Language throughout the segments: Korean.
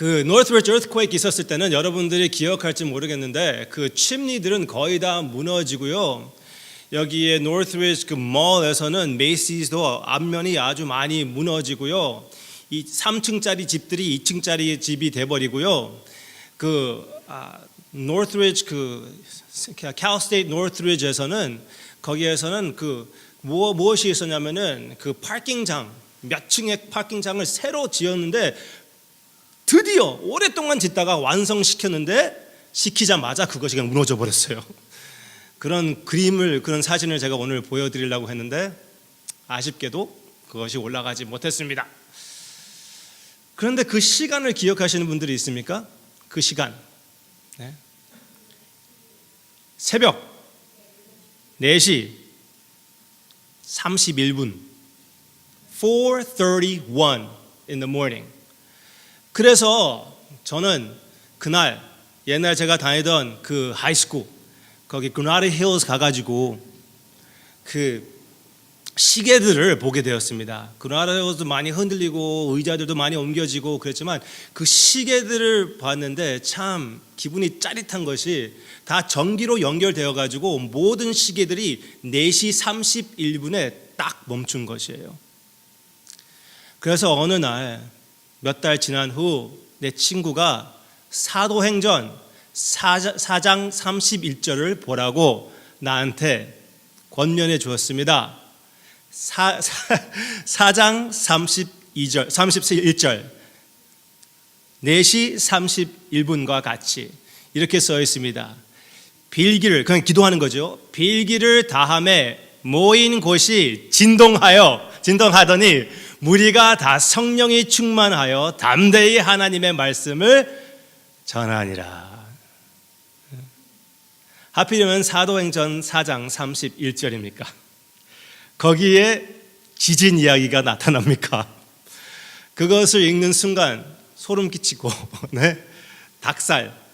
그 노스웨스트 earthquake 있었을 때는 여러분들이 기억할지 모르겠는데 그 침리들은 거의 다 무너지고요. 여기에 노스웨스트 그 몰에서는 메이시스도 앞면이 아주 많이 무너지고요. 이 3층짜리 집들이 2층짜리 집이 돼버리고요. 노스웨스트 캘스테이트 노스웨스트에서는 거기에서는 무엇이 있었냐면은 그 파킹장 몇 층의 파킹장을 새로 지었는데 드디어 오랫동안 짓다가 완성시켰는데 시키자마자 그것이 그냥 무너져 버렸어요. 그런 그런 사진을 제가 오늘 보여드리려고 했는데 아쉽게도 그것이 올라가지 못했습니다. 그런데 그 시간을 기억하시는 분들이 있습니까? 그 시간 새벽 4시 31분 4:31 in the morning. 그래서 저는 그날 옛날 제가 다니던 그 하이스쿨 거기 그나드 힐스 가가지고 그 시계들을 보게 되었습니다. 그나드 힐스도 많이 흔들리고 의자들도 많이 옮겨지고 그랬지만 그 시계들을 봤는데 참 기분이 짜릿한 것이 다 전기로 연결되어 가지고 모든 시계들이 4시 31분에 딱 멈춘 것이에요. 그래서 어느 날 몇 달 지난 후 내 친구가 사도행전 4장 31절을 보라고 나한테 권면해 주었습니다. 4장 31절 4시 31분과 같이 이렇게 써 있습니다. 빌기를 그냥 기도하는 거죠. 빌기를 다함에 모인 곳이 진동하더니 무리가 다 성령이 충만하여 담대히 하나님의 말씀을 전하니라. 하필이면 사도행전 4장 31절입니까? 거기에 지진 이야기가 나타납니까? 그것을 읽는 순간 소름 끼치고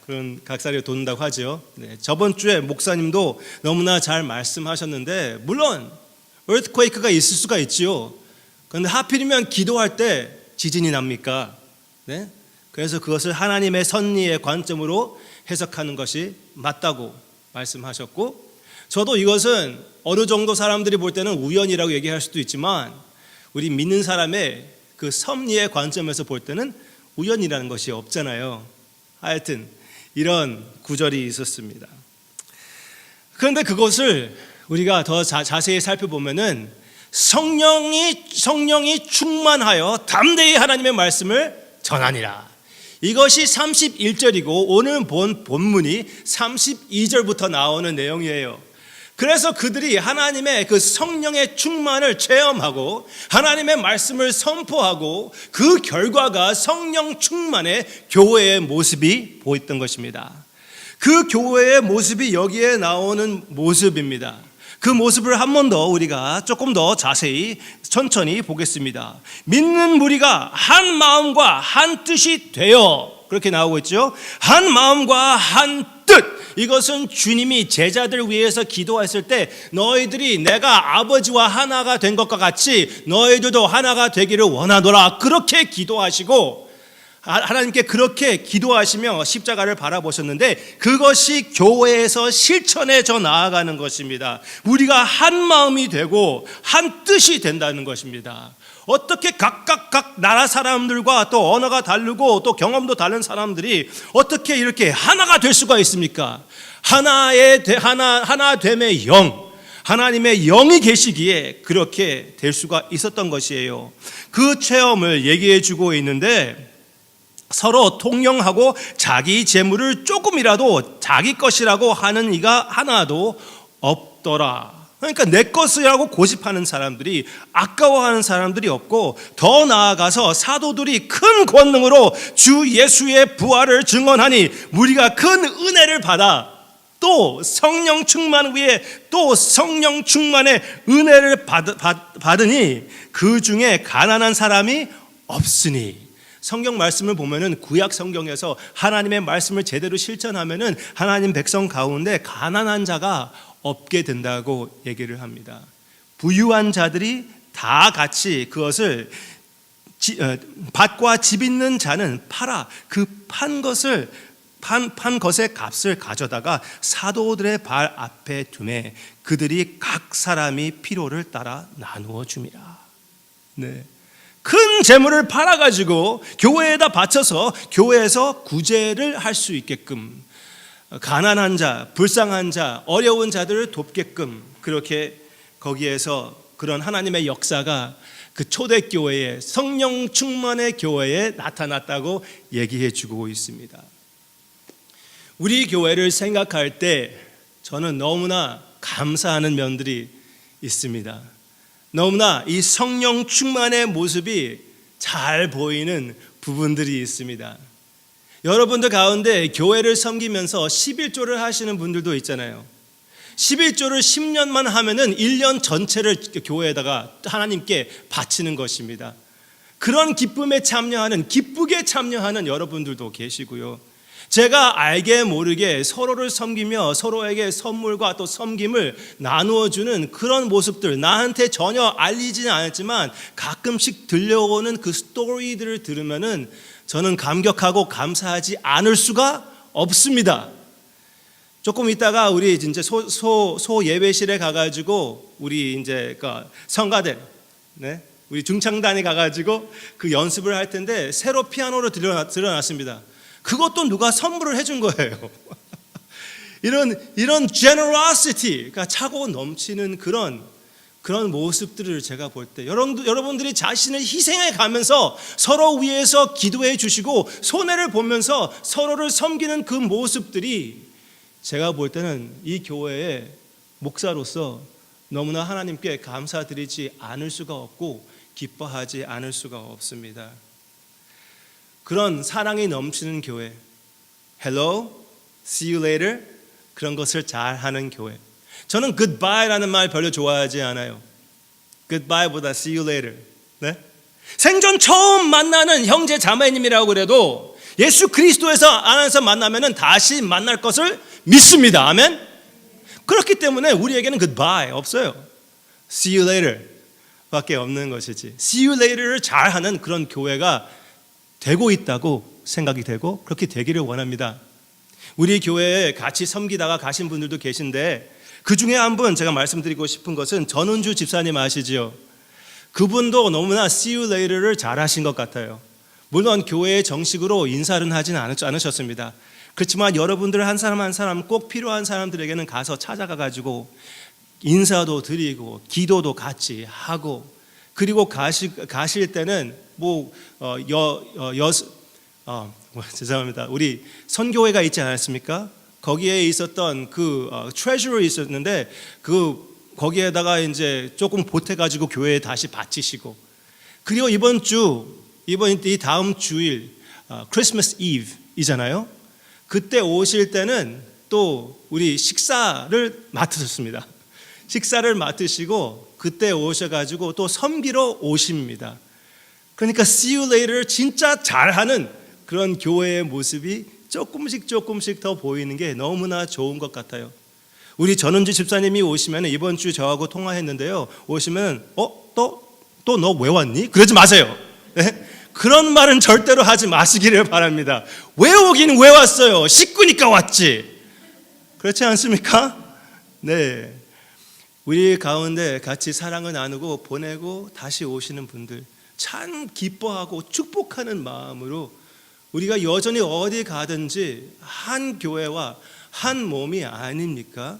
그런 닭살이 돋는다고 하죠. 저번 주에 목사님도 너무나 잘 말씀하셨는데 물론 earthquake가 있을 수가 있지요. 그런데 하필이면 기도할 때 지진이 납니까? 그래서 그것을 하나님의 섭리의 관점으로 해석하는 것이 맞다고 말씀하셨고, 저도 이것은 어느 정도 사람들이 볼 때는 우연이라고 얘기할 수도 있지만 우리 믿는 사람의 그 섭리의 관점에서 볼 때는 우연이라는 것이 없잖아요. 하여튼 이런 구절이 있었습니다. 그런데 그것을 우리가 더 자세히 살펴보면은 성령이 충만하여 담대히 하나님의 말씀을 전하니라. 이것이 31절이고 오늘 본문이 32절부터 나오는 내용이에요. 그래서 그들이 하나님의 그 성령의 충만을 체험하고 하나님의 말씀을 선포하고 그 결과가 성령 충만의 교회의 모습이 보였던 것입니다. 그 교회의 모습이 여기에 나오는 모습입니다. 그 모습을 한 번 더 우리가 조금 더 자세히 천천히 보겠습니다. 믿는 무리가 한 마음과 한 뜻이 되어, 그렇게 나오고 있죠. 한 마음과 한 뜻. 이것은 주님이 제자들 위해서 기도했을 때 너희들이 내가 아버지와 하나가 된 것과 같이 너희들도 하나가 되기를 원하노라, 그렇게 기도하시고 하나님께 그렇게 기도하시며 십자가를 바라보셨는데 그것이 교회에서 실천해져 나아가는 것입니다. 우리가 한 마음이 되고 한 뜻이 된다는 것입니다. 어떻게 각 나라 사람들과 또 언어가 다르고 또 경험도 다른 사람들이 어떻게 이렇게 하나가 될 수가 있습니까? 하나됨의 영, 하나님의 영이 계시기에 그렇게 될 수가 있었던 것이에요. 그 체험을 얘기해 주고 있는데 서로 통용하고 자기 재물을 조금이라도 자기 것이라고 하는 이가 하나도 없더라. 그러니까 내 것이라고 고집하는 사람들이, 아까워하는 사람들이 없고, 더 나아가서 사도들이 큰 권능으로 주 예수의 부활을 증언하니 무리가 큰 은혜를 받아 또 성령 충만 위에 또 성령 충만의 은혜를 받으니 그 중에 가난한 사람이 없으니. 성경 말씀을 보면은 구약 성경에서 하나님의 말씀을 제대로 실천하면은 하나님 백성 가운데 가난한 자가 없게 된다고 얘기를 합니다. 부유한 자들이 다 같이 그것을 밭과 집 있는 자는 팔아 그 판 것의 값을 가져다가 사도들의 발 앞에 두매 그들이 각 사람이 필요를 따라 나누어 줌이라. 네. 큰 재물을 팔아가지고 교회에다 바쳐서 교회에서 구제를 할 수 있게끔, 가난한 자, 불쌍한 자, 어려운 자들을 돕게끔, 그렇게 거기에서 그런 하나님의 역사가 그 초대교회에, 성령 충만의 교회에 나타났다고 얘기해 주고 있습니다. 우리 교회를 생각할 때 저는 너무나 감사하는 면들이 있습니다. 너무나 이 성령 충만의 모습이 잘 보이는 부분들이 있습니다. 여러분들 가운데 교회를 섬기면서 11조를 하시는 분들도 있잖아요. 11조를 10년만 하면은 1년 전체를 교회에다가 하나님께 바치는 것입니다. 그런 기쁨에 참여하는, 기쁘게 참여하는 여러분들도 계시고요. 제가 알게 모르게 서로를 섬기며 서로에게 선물과 또 섬김을 나누어주는 그런 모습들, 나한테 전혀 알리지는 않았지만 가끔씩 들려오는 그 스토리들을 들으면은 저는 감격하고 감사하지 않을 수가 없습니다. 조금 있다가 우리 이제 소 예배실에 가가지고 우리 이제 성가대, 네, 우리 중창단에 가가지고 그 연습을 할 텐데 새로 피아노를 들여놨습니다. 그것도 누가 선물을 해준 거예요. 이런 generosity가 차고 넘치는 그런 모습들을 제가 볼 때 여러분들이 자신을 희생해 가면서 서로 위해서 기도해 주시고 손해를 보면서 서로를 섬기는 그 모습들이 제가 볼 때는 이 교회의 목사로서 너무나 하나님께 감사드리지 않을 수가 없고 기뻐하지 않을 수가 없습니다. 그런 사랑이 넘치는 교회, Hello, see you later, 그런 것을 잘하는 교회. 저는 goodbye라는 말 별로 좋아하지 않아요. goodbye보다 see you later. 네? 생전 처음 만나는 형제 자매님이라고 그래도 예수 그리스도에서 안에서 만나면은 다시 만날 것을 믿습니다. 아멘. 그렇기 때문에 우리에게는 goodbye 없어요. see you later 밖에 없는 것이지. see you later를 잘하는 그런 교회가 되고 있다고 생각이 되고 그렇게 되기를 원합니다. 우리 교회에 같이 섬기다가 가신 분들도 계신데 그 중에 한 분 제가 말씀드리고 싶은 것은 전은주 집사님 아시지요? 그분도 너무나 see you later를 잘하신 것 같아요. 물론 교회에 정식으로 인사는 하진 않으셨습니다. 그렇지만 여러분들 한 사람 한 사람 꼭 필요한 사람들에게는 가서 찾아가가지고 인사도 드리고 기도도 같이 하고, 그리고 가실 때는 죄송합니다. 우리 선교회가 있지 않았습니까? 거기에 있었던 그 트레저리 있었는데 거기에다가 이제 조금 보태가지고 교회에 다시 바치시고, 그리고 이 다음 주일 크리스마스 이브이잖아요. 그때 오실 때는 또 우리 식사를 맡으셨습니다. 식사를 맡으시고 그때 오셔가지고 또 섬기러 오십니다. 그러니까 see you later 진짜 잘하는 그런 교회의 모습이 조금씩 더 보이는 게 너무나 좋은 것 같아요. 우리 전은주 집사님이 오시면 이번 주 저하고 통화했는데요. 오시면 또 너 왜 왔니? 그러지 마세요. 네? 그런 말은 절대로 하지 마시기를 바랍니다. 왜 오긴 왜 왔어요? 식구니까 왔지. 그렇지 않습니까? 네. 우리 가운데 같이 사랑을 나누고 보내고 다시 오시는 분들 참 기뻐하고 축복하는 마음으로 우리가 여전히 어디 가든지 한 교회와 한 몸이 아닙니까?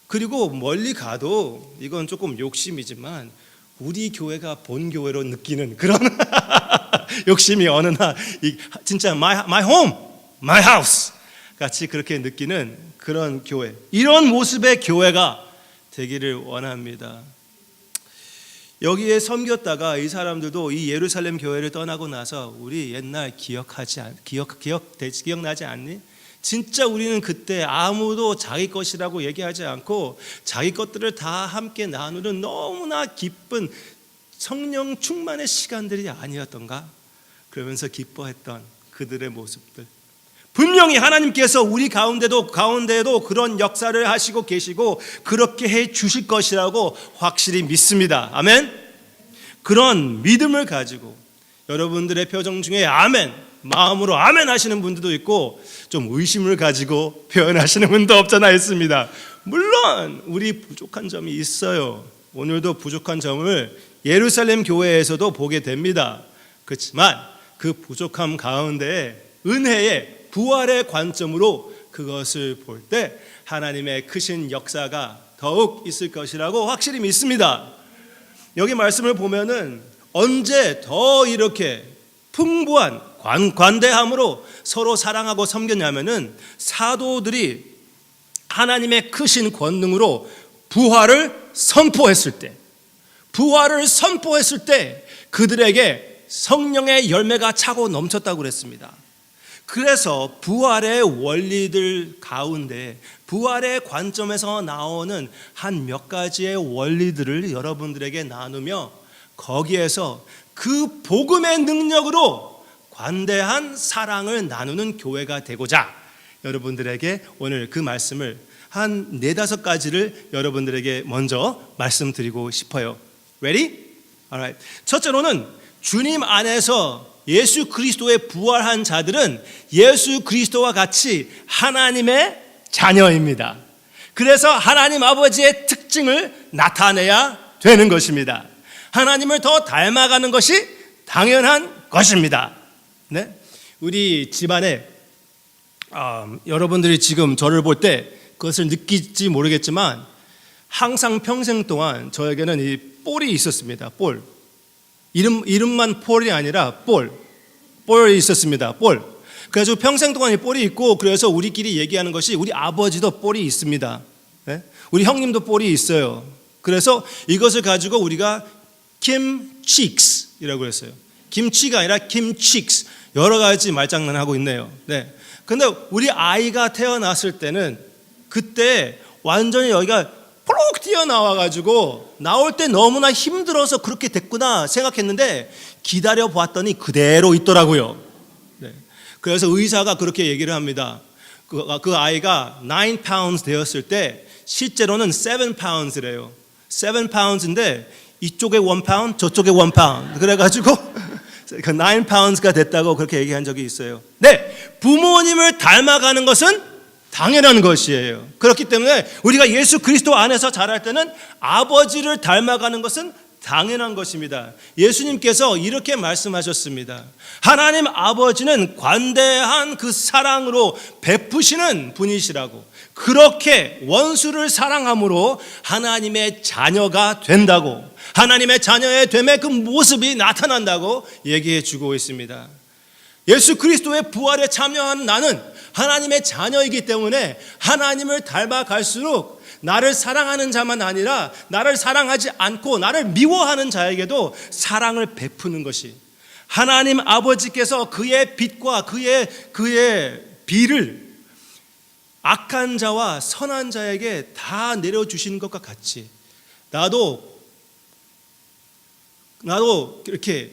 그리고 멀리 가도 이건 조금 욕심이지만 우리 교회가 본 교회로 느끼는 그런 욕심이 어느 날 진짜 my home, my house 같이 그렇게 느끼는 그런 교회, 이런 모습의 교회가 되기를 원합니다. 여기에 섬겼다가 이 사람들도 이 예루살렘 교회를 떠나고 나서 우리 옛날 기억나지 않니? 진짜 우리는 그때 아무도 자기 것이라고 얘기하지 않고 자기 것들을 다 함께 나누는 너무나 기쁜 성령 충만의 시간들이 아니었던가? 그러면서 기뻐했던 그들의 모습들, 분명히 하나님께서 우리 가운데도 그런 역사를 하시고 계시고 그렇게 해 주실 것이라고 확실히 믿습니다. 아멘. 그런 믿음을 가지고 여러분들의 표정 중에 아멘, 마음으로 아멘 하시는 분들도 있고 좀 의심을 가지고 표현하시는 분도 없잖아 있습니다. 물론 우리 부족한 점이 있어요. 오늘도 부족한 점을 예루살렘 교회에서도 보게 됩니다. 그렇지만 그 부족함 가운데 은혜의 부활의 관점으로 그것을 볼 때 하나님의 크신 역사가 더욱 있을 것이라고 확실히 믿습니다. 여기 말씀을 보면은 언제 더 이렇게 풍부한 관대함으로 서로 사랑하고 섬겼냐면은 사도들이 하나님의 크신 권능으로 부활을 선포했을 때 그들에게 성령의 열매가 차고 넘쳤다고 그랬습니다. 그래서 부활의 원리들 가운데 부활의 관점에서 나오는 한 몇 가지의 원리들을 여러분들에게 나누며 거기에서 그 복음의 능력으로 관대한 사랑을 나누는 교회가 되고자 여러분들에게 오늘 그 말씀을 한 4-5가지를 여러분들에게 먼저 말씀드리고 싶어요. Ready? Alright. 첫째로는 주님 안에서 예수 그리스도의 부활한 자들은 예수 그리스도와 같이 하나님의 자녀입니다. 그래서 하나님 아버지의 특징을 나타내야 되는 것입니다. 하나님을 더 닮아가는 것이 당연한 것입니다. 네? 우리 집안에 여러분들이 지금 저를 볼 때 그것을 느낄지 모르겠지만 항상 평생 동안 저에게는 이 뿔이 있었습니다. 뿔. 이름만 폴이 아니라 뿔이 있었습니다. 뿔. 그래서 평생 동안 이 뿔이 있고 그래서 우리끼리 얘기하는 것이 우리 아버지도 뿔이 있습니다. 네? 우리 형님도 뿔이 있어요. 그래서 이것을 가지고 우리가 김치크스이라고 했어요. 김치가 아니라 김치크스. 여러 가지 말장난하고 있네요. 네. 근데 우리 아이가 태어났을 때는 그때 완전히 여기가 폴록 튀어나와가지고 나올 때 너무나 힘들어서 그렇게 됐구나 생각했는데 기다려 보았더니 그대로 있더라고요. 네. 그래서 의사가 그렇게 얘기를 합니다. 그 아이가 9 pounds 되었을 때 실제로는 7 pounds래요. 7 pounds인데 이쪽에 1 pound, 저쪽에 1 pound. 그래가지고 그 9 pounds가 됐다고 그렇게 얘기한 적이 있어요. 네, 부모님을 닮아가는 것은 당연한 것이에요. 그렇기 때문에 우리가 예수 그리스도 안에서 자랄 때는 아버지를 닮아가는 것은 당연한 것입니다. 예수님께서 이렇게 말씀하셨습니다. 하나님 아버지는 관대한 그 사랑으로 베푸시는 분이시라고. 그렇게 원수를 사랑함으로 하나님의 자녀가 된다고, 하나님의 자녀의 됨의 그 모습이 나타난다고 얘기해 주고 있습니다. 예수 그리스도의 부활에 참여한 나는 하나님의 자녀이기 때문에 하나님을 닮아갈수록 나를 사랑하는 자만 아니라 나를 사랑하지 않고 나를 미워하는 자에게도 사랑을 베푸는 것이, 하나님 아버지께서 그의 빛과 그의 비를 악한 자와 선한 자에게 다 내려주시는 것과 같이 나도 이렇게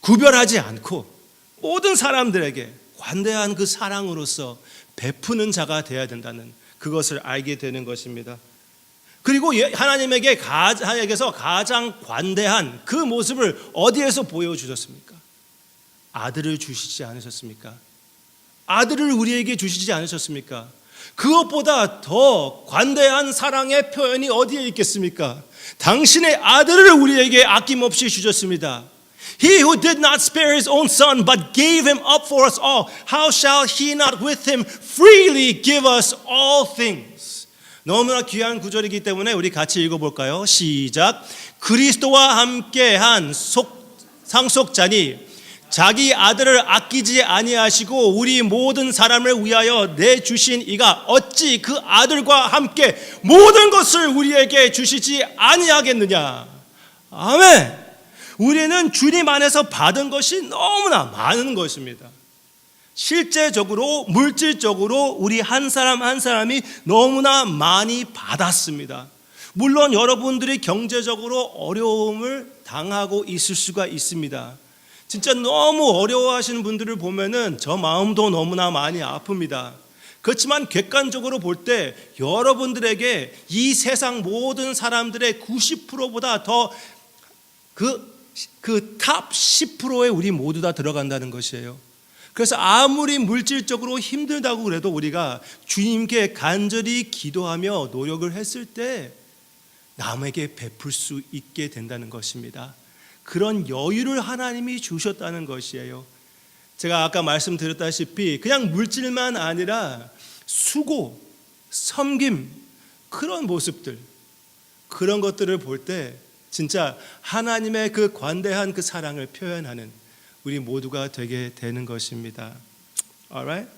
구별하지 않고 모든 사람들에게 관대한 그 사랑으로서 베푸는 자가 되어야 된다는 그것을 알게 되는 것입니다. 그리고 하나님에게서 가장 관대한 그 모습을 어디에서 보여주셨습니까? 아들을 주시지 않으셨습니까? 아들을 우리에게 주시지 않으셨습니까? 그것보다 더 관대한 사랑의 표현이 어디에 있겠습니까? 당신의 아들을 우리에게 아낌없이 주셨습니다. He who did not spare his own son but gave him up for us all, how shall he not with him freely give us all things? 너무나 귀한 구절이기 때문에 우리 같이 읽어볼까요? 시작. 그리스도와 함께한 상속자니 자기 아들을 아끼지 아니하시고 우리 모든 사람을 위하여 내주신 이가 어찌 그 아들과 함께 모든 것을 우리에게 주시지 아니하겠느냐. 아멘. 우리는 주님 안에서 받은 것이 너무나 많은 것입니다. 실제적으로 물질적으로 우리 한 사람 한 사람이 너무나 많이 받았습니다. 물론 여러분들이 경제적으로 어려움을 당하고 있을 수가 있습니다. 진짜 너무 어려워하시는 분들을 보면은 저 마음도 너무나 많이 아픕니다. 그렇지만 객관적으로 볼 때 여러분들에게 이 세상 모든 사람들의 90%보다 더 그 그 탑 10%에 우리 모두 다 들어간다는 것이에요. 그래서 아무리 물질적으로 힘들다고 그래도 우리가 주님께 간절히 기도하며 노력을 했을 때 남에게 베풀 수 있게 된다는 것입니다. 그런 여유를 하나님이 주셨다는 것이에요. 제가 아까 말씀드렸다시피 그냥 물질만 아니라 수고, 섬김, 그런 모습들, 그런 것들을 볼 때 진짜 하나님의 그 관대한 그 사랑을 표현하는 우리 모두가 되게 되는 것입니다. Alright?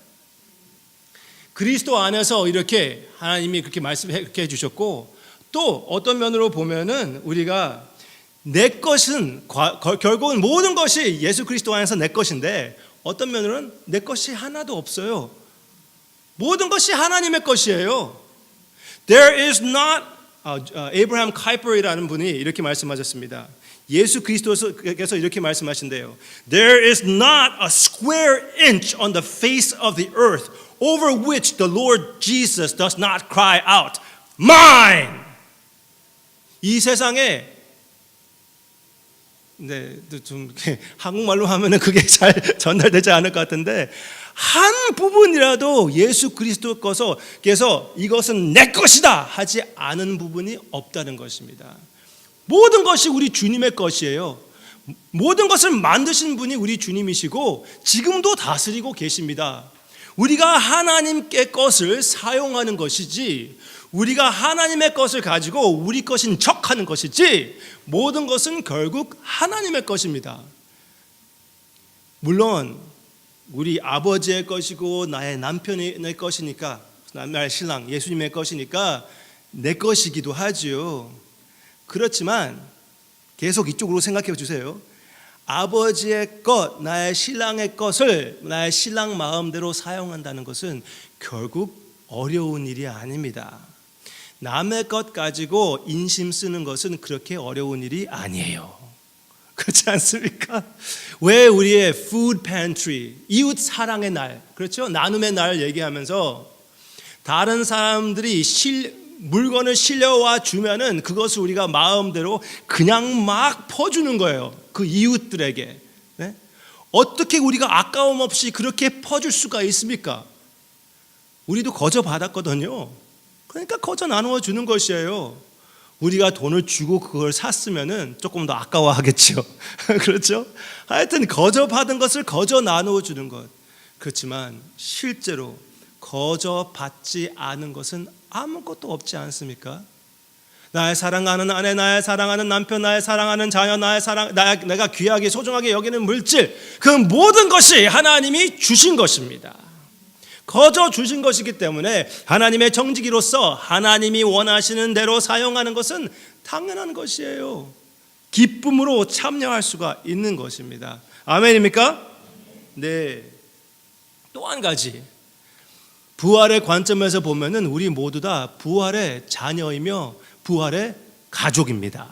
그리스도 안에서 이렇게 하나님이 그렇게 말씀해 주셨고, 또 어떤 면으로 보면은 우리가 내 것은 결국은 모든 것이 예수 그리스도 안에서 내 것인데, 어떤 면으로는 내 것이 하나도 없어요. 모든 것이 하나님의 것이에요. There is not 에이브라함 카이퍼이라는 분이 이렇게 말씀하셨습니다. 예수 그리스도께서 이렇게 말씀하신대요. There is not a square inch on the face of the earth over which the Lord Jesus does not cry out, mine. 이 세상에 좀 한국말로 하면은 그게 잘 전달되지 않을 것 같은데, 한 부분이라도 예수 그리스도께서 이것은 내 것이다 하지 않은 부분이 없다는 것입니다. 모든 것이 우리 주님의 것이에요. 모든 것을 만드신 분이 우리 주님이시고 지금도 다스리고 계십니다. 우리가 하나님께 것을 사용하는 것이지, 우리가 하나님의 것을 가지고 우리 것인 척하는 것이지, 모든 것은 결국 하나님의 것입니다. 물론 우리 아버지의 것이고 나의 남편의 것이니까, 나의 신랑 예수님의 것이니까 내 것이기도 하지요. 그렇지만 계속 이쪽으로 생각해 주세요. 아버지의 것, 나의 신랑의 것을 나의 신랑 마음대로 사용한다는 것은 결국 어려운 일이 아닙니다. 남의 것 가지고 인심 쓰는 것은 그렇게 어려운 일이 아니에요. 그렇지 않습니까? 왜 우리의 food pantry, 이웃 사랑의 날, 그렇죠? 나눔의 날 얘기하면서 다른 사람들이 물건을 실려와 주면은 그것을 우리가 마음대로 그냥 막 퍼주는 거예요. 그 이웃들에게. 네? 어떻게 우리가 아까움 없이 그렇게 퍼줄 수가 있습니까? 우리도 거저 받았거든요. 그러니까 거저 나누어 주는 것이에요. 우리가 돈을 주고 그걸 샀으면은 조금 더 아까워하겠죠. 그렇죠? 하여튼 거저 받은 것을 거저 나누어 주는 것. 그렇지만 실제로 거저 받지 않은 것은 아무것도 없지 않습니까? 나의 사랑하는 아내, 나의 사랑하는 남편, 나의 사랑하는 자녀, 내가 귀하게 소중하게 여기는 물질, 그 모든 것이 하나님이 주신 것입니다. 거저 주신 것이기 때문에 하나님의 정직이로서 하나님이 원하시는 대로 사용하는 것은 당연한 것이에요. 기쁨으로 참여할 수가 있는 것입니다. 아멘입니까? 네. 또 한 가지, 부활의 관점에서 보면은 우리 모두 다 부활의 자녀이며 부활의 가족입니다.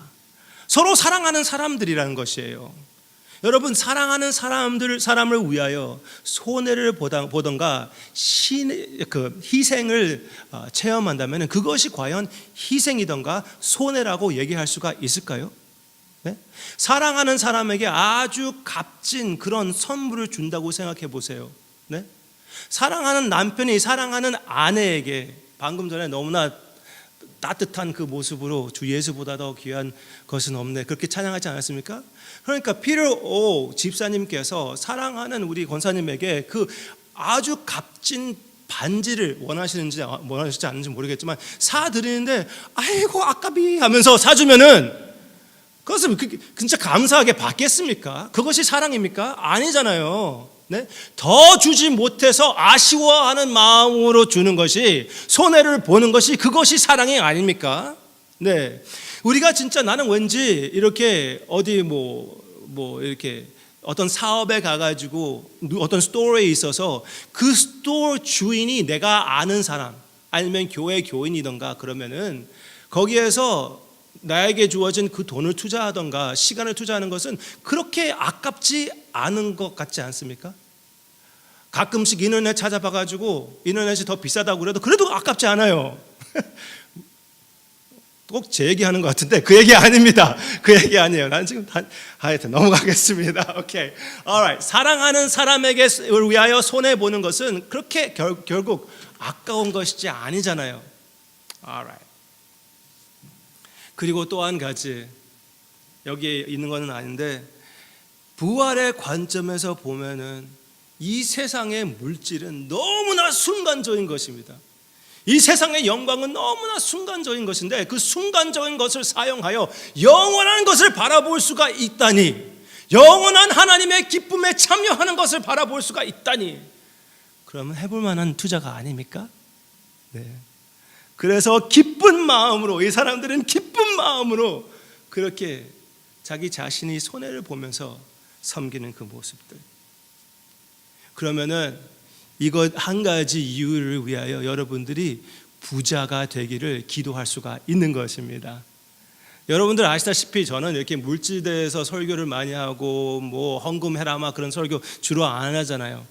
서로 사랑하는 사람들이라는 것이에요. 여러분, 사랑하는 사람을 위하여 손해를 보던가 희생을 체험한다면 그것이 과연 희생이던가 손해라고 얘기할 수가 있을까요? 네? 사랑하는 사람에게 아주 값진 그런 선물을 준다고 생각해 보세요. 네? 사랑하는 남편이 사랑하는 아내에게 방금 전에 너무나 따뜻한 그 모습으로 주 예수보다 더 귀한 것은 없네, 그렇게 찬양하지 않았습니까? 그러니까 피터 오 집사님께서 사랑하는 우리 권사님에게 그 아주 값진 반지를 원하시는지 않는지 모르겠지만 사드리는데, 아이고 아깝이 하면서 사주면은 그것은 진짜 감사하게 받겠습니까? 그것이 사랑입니까? 아니잖아요. 네? 더 주지 못해서 아쉬워하는 마음으로 주는 것이, 손해를 보는 것이, 그것이 사랑이 아닙니까? 네. 우리가 진짜, 나는 왠지 이렇게 어디 이렇게 어떤 사업에 가가지고 어떤 스토어에 있어서 그 스토어 주인이 내가 아는 사람 아니면 교회 교인이던가 그러면은 거기에서 나에게 주어진 그 돈을 투자하던가 시간을 투자하는 것은 그렇게 아깝지 않은 것 같지 않습니까? 가끔씩 인터넷 찾아봐가지고 인터넷이 더 비싸다고 그래도 아깝지 않아요. 꼭 제 얘기하는 것 같은데 그 얘기 아닙니다. 그 얘기 아니에요. 난 지금 하여튼 넘어가겠습니다. 오케이. alright. 사랑하는 사람에게 위하여 손해 보는 것은 그렇게 결국 아까운 것이지 아니잖아요. alright. 그리고 또 한 가지, 여기에 있는 것은 아닌데, 부활의 관점에서 보면은 이 세상의 물질은 너무나 순간적인 것입니다. 이 세상의 영광은 너무나 순간적인 것인데, 그 순간적인 것을 사용하여 영원한 것을 바라볼 수가 있다니, 영원한 하나님의 기쁨에 참여하는 것을 바라볼 수가 있다니, 그러면 해볼 만한 투자가 아닙니까? 네. 그래서 기쁜 마음으로, 이 사람들은 기쁜 마음으로 그렇게 자기 자신이 손해를 보면서 섬기는 그 모습들. 그러면은 이것 한 가지 이유를 위하여 여러분들이 부자가 되기를 기도할 수가 있는 것입니다. 여러분들 아시다시피 저는 이렇게 물질대에서 설교를 많이 하고 뭐 헌금해라 그런 설교 주로 안 하잖아요.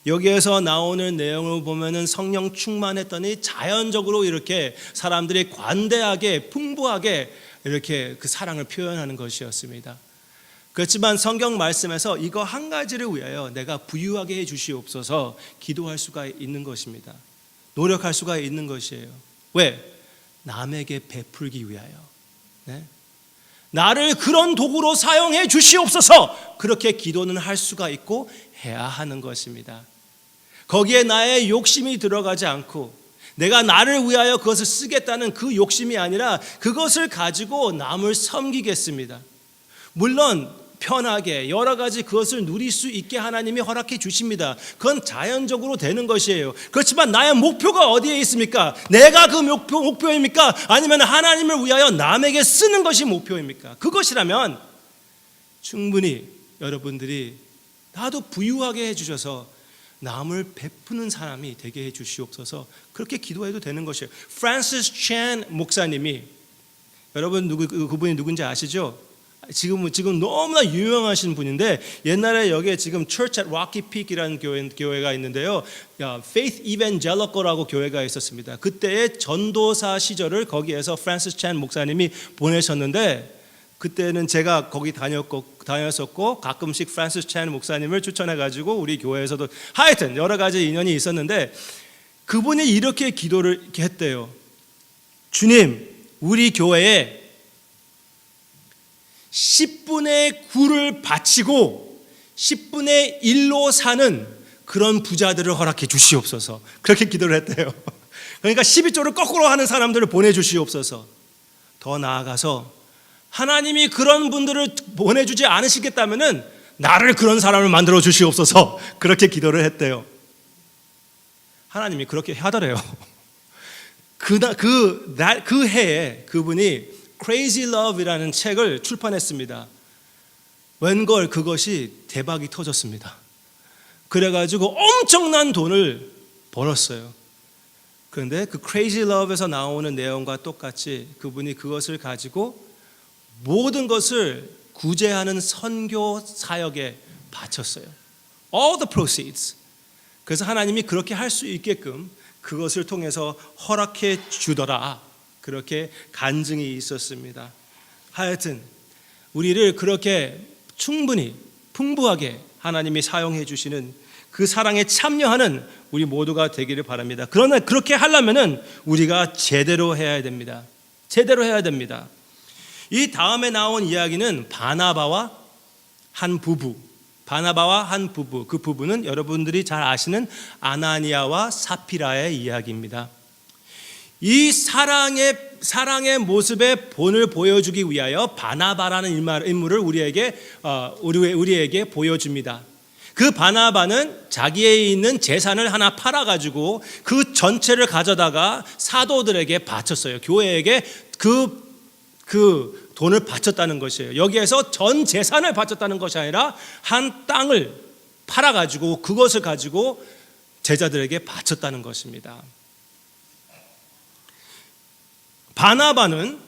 여기에서 나오는 내용을 보면은 성령 충만했더니 자연적으로 이렇게 사람들이 관대하게 풍부하게 이렇게 그 사랑을 표현하는 것이었습니다. 그렇지만 성경 말씀에서 이거 한 가지를 위하여 내가 부유하게 해 주시옵소서 기도할 수가 있는 것입니다. 노력할 수가 있는 것이에요. 왜? 남에게 베풀기 위하여. 네? 나를 그런 도구로 사용해 주시옵소서, 그렇게 기도는 할 수가 있고 해야 하는 것입니다. 거기에 나의 욕심이 들어가지 않고 내가 나를 위하여 그것을 쓰겠다는 그 욕심이 아니라 그것을 가지고 남을 섬기겠습니다. 물론 편하게 여러 가지 그것을 누릴 수 있게 하나님이 허락해 주십니다. 그건 자연적으로 되는 것이에요. 그렇지만 나의 목표가 어디에 있습니까? 내가 그 목표입니까? 아니면 하나님을 위하여 남에게 쓰는 것이 목표입니까? 그것이라면 충분히 여러분들이 나도 부유하게 해주셔서 남을 베푸는 사람이 되게 해주시옵소서, 그렇게 기도해도 되는 것이에요. 프란시스 챈 목사님이, 여러분 그분이 누군지 아시죠? 지금 너무나 유명하신 분인데, 옛날에 여기에 지금 Church at Rocky Peak이라는 교회가 있는데요, Faith Evangelical라고 교회가 있었습니다. 그때의 전도사 시절을 거기에서 프란시스 챈 목사님이 보내셨는데, 그때는 제가 거기 다녔었고 가끔씩 프란시스 챈 목사님을 추천해가지고 우리 교회에서도 하여튼 여러 가지 인연이 있었는데, 그분이 이렇게 기도를 했대요. 주님, 우리 교회에 10분의 9를 바치고 10분의 1로 사는 그런 부자들을 허락해 주시옵소서, 그렇게 기도를 했대요. 그러니까 12조를 거꾸로 하는 사람들을 보내주시옵소서. 더 나아가서 하나님이 그런 분들을 보내주지 않으시겠다면은 나를 그런 사람을 만들어 주시옵소서, 그렇게 기도를 했대요. 하나님이 그렇게 하더래요. 그 해에 그분이 Crazy Love이라는 책을 출판했습니다. 웬걸 그것이 대박이 터졌습니다. 그래가지고 엄청난 돈을 벌었어요. 그런데 그 Crazy Love에서 나오는 내용과 똑같이 그분이 그것을 가지고 모든 것을 구제하는 선교 사역에 바쳤어요. All the proceeds. 그래서 하나님이 그렇게 할 수 있게끔 그것을 통해서 허락해 주더라, 그렇게 간증이 있었습니다. 하여튼 우리를 그렇게 충분히 풍부하게 하나님이 사용해 주시는 그 사랑에 참여하는 우리 모두가 되기를 바랍니다. 그러나 그렇게 하려면은 우리가 제대로 해야 됩니다. 제대로 해야 됩니다. 이 다음에 나온 이야기는 바나바와 한 부부, 그 부부는 여러분들이 잘 아시는 아나니아와 사피라의 이야기입니다. 이 사랑의 모습의 본을 보여주기 위하여 바나바라는 인물을 우리에게 보여줍니다. 그 바나바는 자기에 있는 재산을 하나 팔아가지고 그 전체를 가져다가 사도들에게 바쳤어요. 교회에게 그 돈을 바쳤다는 것이에요. 여기에서 전 재산을 바쳤다는 것이 아니라 한 땅을 팔아가지고 그것을 가지고 제자들에게 바쳤다는 것입니다. 바나바는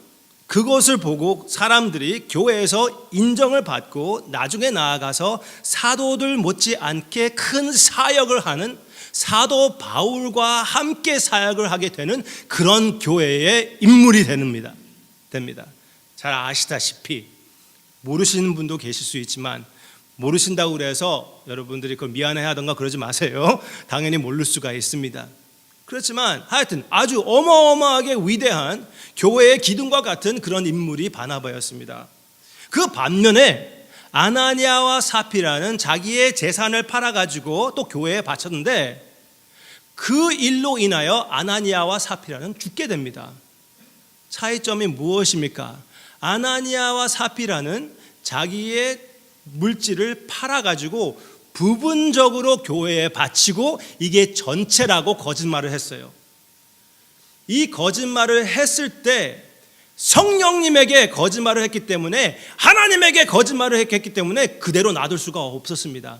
그것을 보고 사람들이 교회에서 인정을 받고 나중에 나아가서 사도들 못지않게 큰 사역을 하는 사도 바울과 함께 사역을 하게 되는 그런 교회의 인물이 됩니다. 됩니다. 잘 아시다시피 모르시는 분도 계실 수 있지만 모르신다고 그래서 여러분들이 그걸 미안해하던가 그러지 마세요. 당연히 모를 수가 있습니다. 그렇지만 하여튼 아주 어마어마하게 위대한 교회의 기둥과 같은 그런 인물이 바나바였습니다. 그 반면에 아나니아와 사피라는 자기의 재산을 팔아가지고 또 교회에 바쳤는데 그 일로 인하여 아나니아와 사피라는 죽게 됩니다. 차이점이 무엇입니까? 아나니아와 사피라는 자기의 물질을 팔아가지고 부분적으로 교회에 바치고 이게 전체라고 거짓말을 했어요. 이 거짓말을 했을 때 성령님에게 거짓말을 했기 때문에 하나님에게 거짓말을 했기 때문에 그대로 놔둘 수가 없었습니다.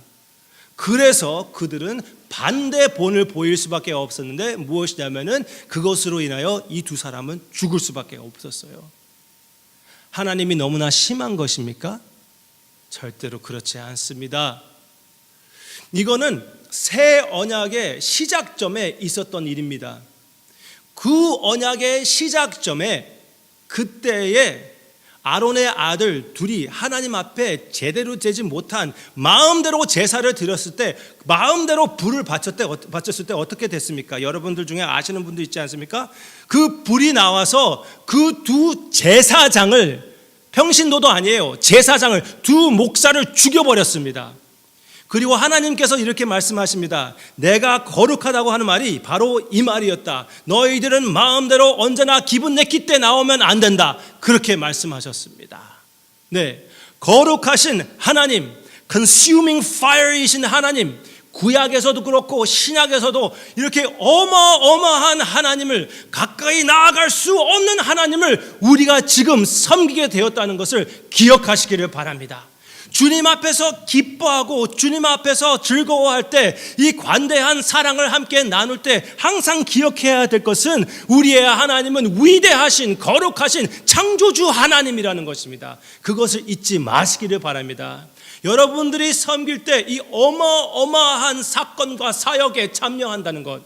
그래서 그들은 반대본을 보일 수밖에 없었는데 무엇이냐면은 그것으로 인하여 이 두 사람은 죽을 수밖에 없었어요. 하나님이 너무나 심한 것입니까? 절대로 그렇지 않습니다. 이거는 새 언약의 시작점에 있었던 일입니다. 그 언약의 시작점에 그때에 아론의 아들 둘이 하나님 앞에 제대로 되지 못한 마음대로 제사를 드렸을 때 마음대로 불을 바쳤을 때 어떻게 됐습니까? 여러분들 중에 아시는 분도 있지 않습니까? 그 불이 나와서 그 두 제사장을 평신도도 아니에요. 제사장을 두 목사를 죽여버렸습니다. 그리고 하나님께서 이렇게 말씀하십니다. 내가 거룩하다고 하는 말이 바로 이 말이었다. 너희들은 마음대로 언제나 기분 내기 때 나오면 안 된다. 그렇게 말씀하셨습니다. 네, 거룩하신 하나님, consuming fire이신 하나님, 구약에서도 그렇고 신약에서도 이렇게 어마어마한 하나님을, 가까이 나아갈 수 없는 하나님을 우리가 지금 섬기게 되었다는 것을 기억하시기를 바랍니다. 주님 앞에서 기뻐하고 주님 앞에서 즐거워할 때 이 관대한 사랑을 함께 나눌 때 항상 기억해야 될 것은 우리의 하나님은 위대하신 거룩하신 창조주 하나님이라는 것입니다. 그것을 잊지 마시기를 바랍니다. 여러분들이 섬길 때 이 어마어마한 사건과 사역에 참여한다는 것,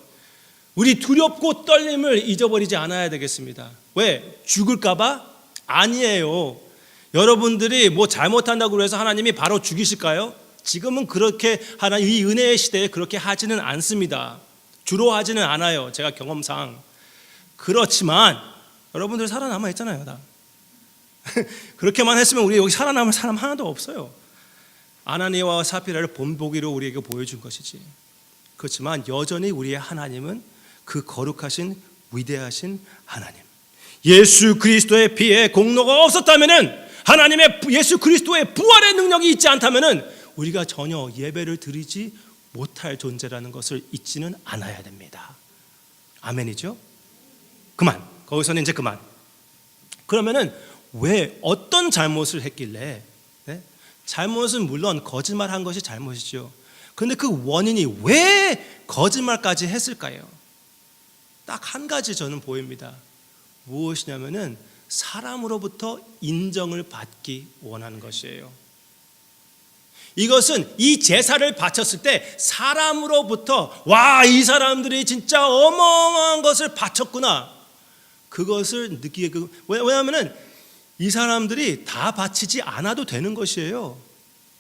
우리 두렵고 떨림을 잊어버리지 않아야 되겠습니다. 왜? 죽을까 봐? 아니에요. 여러분들이 뭐 잘못한다고 해서 하나님이 바로 죽이실까요? 지금은 그렇게 하나님 이 은혜의 시대에 그렇게 하지는 않습니다. 주로 하지는 않아요. 제가 경험상. 그렇지만 여러분들 살아남아 있잖아요. 다. 그렇게만 했으면 우리 여기 살아남을 사람 하나도 없어요. 아나니아와 사피라를 본보기로 우리에게 보여준 것이지. 그렇지만 여전히 우리의 하나님은 그 거룩하신 위대하신 하나님, 예수 그리스도의 피에 공로가 없었다면은, 하나님의 예수 그리스도의 부활의 능력이 있지 않다면은 우리가 전혀 예배를 드리지 못할 존재라는 것을 잊지는 않아야 됩니다. 아멘이죠? 그만. 거기서는 이제 그만. 그러면은 왜 어떤 잘못을 했길래, 네? 잘못은 물론 거짓말한 것이 잘못이죠. 그런데 그 원인이 왜 거짓말까지 했을까요? 딱 한 가지 저는 보입니다. 무엇이냐면은 사람으로부터 인정을 받기 원하는 것이에요. 이것은 이 제사를 바쳤을 때 사람으로부터 와, 이 사람들이 진짜 어마어마한 것을 바쳤구나, 그것을 느끼게, 왜냐하면 이 사람들이 다 바치지 않아도 되는 것이에요.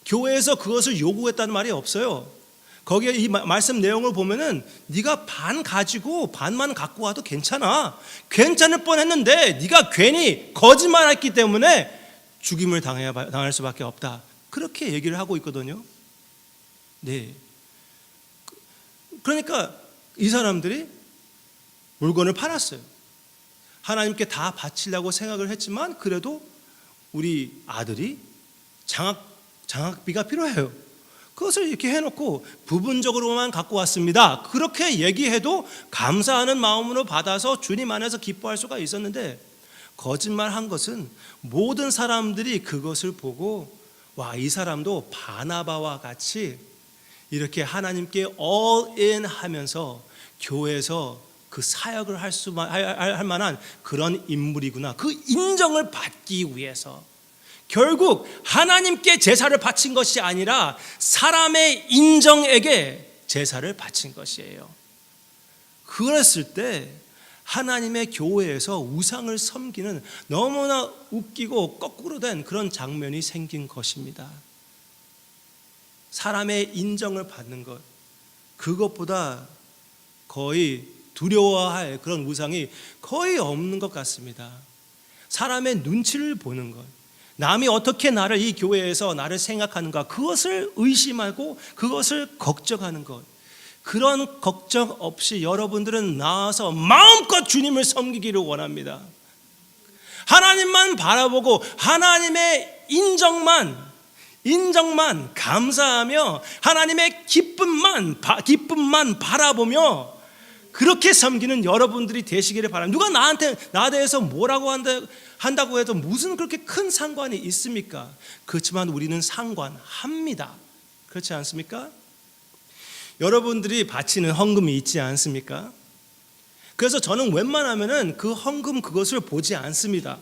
교회에서 그것을 요구했다는 말이 없어요. 거기에 이 말씀 내용을 보면은 네가 반 가지고 반만 갖고 와도 괜찮아. 괜찮을 뻔했는데 네가 괜히 거짓말했기 때문에 죽임을 당할 수밖에 없다. 그렇게 얘기를 하고 있거든요. 네. 그러니까 이 사람들이 물건을 팔았어요. 하나님께 다 바치려고 생각을 했지만 그래도 우리 아들이 장학비가 필요해요. 그것을 이렇게 해놓고 부분적으로만 갖고 왔습니다. 그렇게 얘기해도 감사하는 마음으로 받아서 주님 안에서 기뻐할 수가 있었는데, 거짓말한 것은 모든 사람들이 그것을 보고 와, 이 사람도 바나바와 같이 이렇게 하나님께 all in 하면서 교회에서 그 사역을 할 만한 그런 인물이구나, 그 인정을 받기 위해서 결국 하나님께 제사를 바친 것이 아니라 사람의 인정에게 제사를 바친 것이에요. 그랬을 때 하나님의 교회에서 우상을 섬기는 너무나 웃기고 거꾸로 된 그런 장면이 생긴 것입니다. 사람의 인정을 받는 것, 그것보다 거의 두려워할 그런 우상이 거의 없는 것 같습니다. 사람의 눈치를 보는 것, 남이 어떻게 나를 이 교회에서 나를 생각하는가, 그것을 의심하고 그것을 걱정하는 것, 그런 걱정 없이 여러분들은 나와서 마음껏 주님을 섬기기를 원합니다. 하나님만 바라보고 하나님의 인정만 감사하며 하나님의 기쁨만 바라보며 그렇게 섬기는 여러분들이 되시기를 바랍니다. 누가 나에 대해서 뭐라고 한다고 해도 무슨 그렇게 큰 상관이 있습니까? 그렇지만 우리는 상관합니다. 그렇지 않습니까? 여러분들이 바치는 헌금이 있지 않습니까? 그래서 저는 웬만하면은 그 헌금 그것을 보지 않습니다.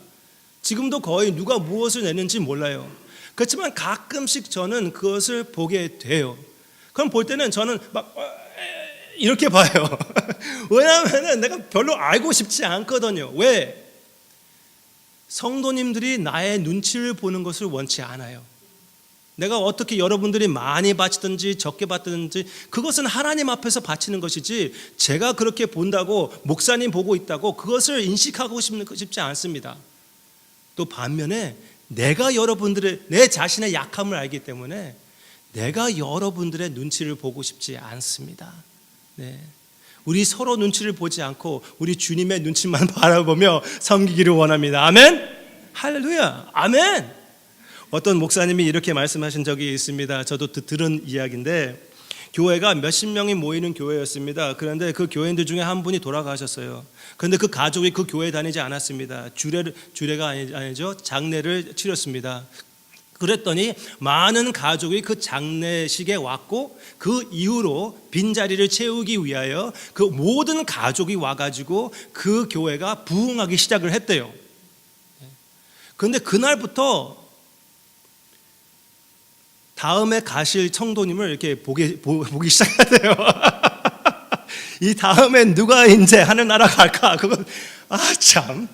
지금도 거의 누가 무엇을 내는지 몰라요. 그렇지만 가끔씩 저는 그것을 보게 돼요. 그럼 볼 때는 저는 막 이렇게 봐요. 왜냐하면 내가 별로 알고 싶지 않거든요. 왜? 성도님들이 나의 눈치를 보는 것을 원치 않아요. 내가 어떻게 여러분들이 많이 바치든지 적게 바치든지 그것은 하나님 앞에서 바치는 것이지, 제가 그렇게 본다고 목사님 보고 있다고 그것을 인식하고 싶지 않습니다. 또 반면에 내가 내 자신의 약함을 알기 때문에 내가 여러분들의 눈치를 보고 싶지 않습니다. 네. 우리 서로 눈치를 보지 않고 우리 주님의 눈치만 바라보며 섬기기를 원합니다. 아멘. 할렐루야. 아멘. 어떤 목사님이 이렇게 말씀하신 적이 있습니다. 저도 들은 이야기인데, 교회가 몇십 명이 모이는 교회였습니다. 그런데 그 교인들 중에 한 분이 돌아가셨어요. 그런데 그 가족이 그 교회에 다니지 않았습니다. 주례가 아니죠. 장례를 치렀습니다. 그랬더니 많은 가족이 그 장례식에 왔고, 그 이후로 빈자리를 채우기 위하여 그 모든 가족이 와가지고 그 교회가 부흥하기 시작을 했대요. 그런데 그날부터 다음에 가실 성도님을 이렇게 보기 시작하대요. 이 다음엔 누가 이제 하늘나라 갈까? 그건 참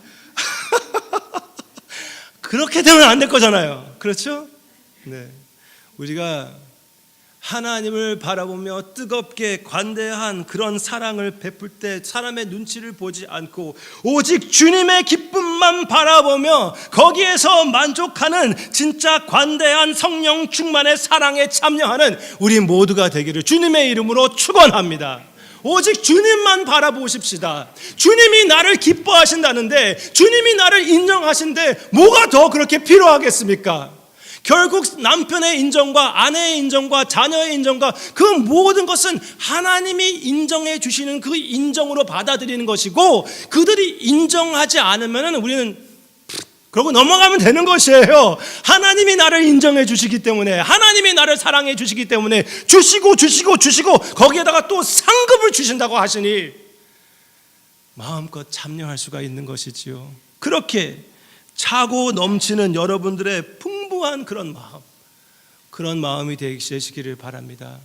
그렇게 되면 안 될 거잖아요. 그렇죠? 네. 우리가 하나님을 바라보며 뜨겁게 관대한 그런 사랑을 베풀 때 사람의 눈치를 보지 않고 오직 주님의 기쁨만 바라보며 거기에서 만족하는 진짜 관대한 성령 충만의 사랑에 참여하는 우리 모두가 되기를 주님의 이름으로 축원합니다. 오직 주님만 바라보십시다. 주님이 나를 기뻐하신다는데, 주님이 나를 인정하신데 뭐가 더 그렇게 필요하겠습니까? 결국 남편의 인정과 아내의 인정과 자녀의 인정과 그 모든 것은 하나님이 인정해 주시는 그 인정으로 받아들이는 것이고, 그들이 인정하지 않으면 우리는 그러고 넘어가면 되는 것이에요. 하나님이 나를 인정해 주시기 때문에, 하나님이 나를 사랑해 주시기 때문에 주시고 거기에다가 또 상급을 주신다고 하시니 마음껏 참여할 수가 있는 것이지요. 그렇게 차고 넘치는 여러분들의 풍부한 그런 마음이 되시기를 바랍니다.